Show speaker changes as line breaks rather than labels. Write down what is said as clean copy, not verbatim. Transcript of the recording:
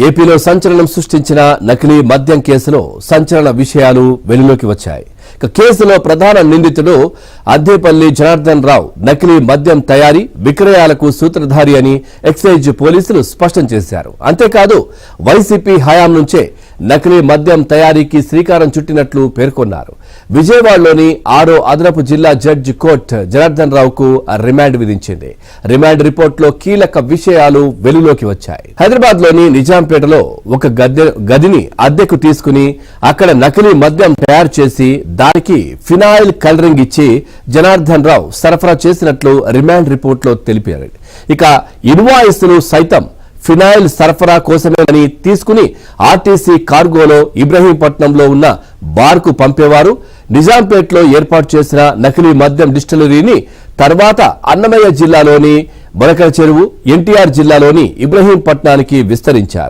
ఏపీలో సంచలనం సృష్టించిన నకిలీ మద్యం కేసులో సంచలన విషయాలు వెలుగులోకి వచ్చాయి. కేసులో ప్రధాన నిందితుడు అద్దేపల్లి జనార్దన్ రావు నకిలీ మద్యం తయారీ విక్రయాలకు సూత్రధారి అని ఎక్సైజ్ పోలీసులు స్పష్టం చేశారు. అంతేకాదు వైసీపీ హయాం నుంచే నకిలీ మద్యం తయారీకి శ్రీకారం చుట్టినట్లు పేర్కొన్నారు. విజయవాడలోని 6వ అదనపు జిల్లా జడ్జి కోర్టు జనార్దన్ రావుకు రిమాండ్ విధించింది. రిమాండ్ రిపోర్టులో కీలక విషయాలు వెలుగులోకి వచ్చాయి. హైదరాబాద్లోని నిజాంపేటలో ఒక గదిని అద్దెకు తీసుకుని అక్కడ నకిలీ మద్యం తయారు చేసి దానికి ఫినాయిల్ కలరింగ్ ఇచ్చి జనార్దన్ రావు సరఫరా చేసినట్లు రిమాండ్ రిపోర్టులో తెలిపారు. ఇక ఇన్వాయిస్లు సైతం ఫినాయిల్ సరఫరా కోసమేనని తీసుకుని ఆర్టీసీ కార్గోలో ఇబ్రహీంపట్నంలో ఉన్న బార్కు పంపేవారు. నిజాంపేటలో ఏర్పాటు చేసిన నకిలీ మద్యం డిస్టిలరీని తర్వాత అన్నమయ్య జిల్లాలోని బొనకల చెరువు, ఎన్టీఆర్ జిల్లాలోని ఇబ్రహీంపట్నానికి విస్తరించారు.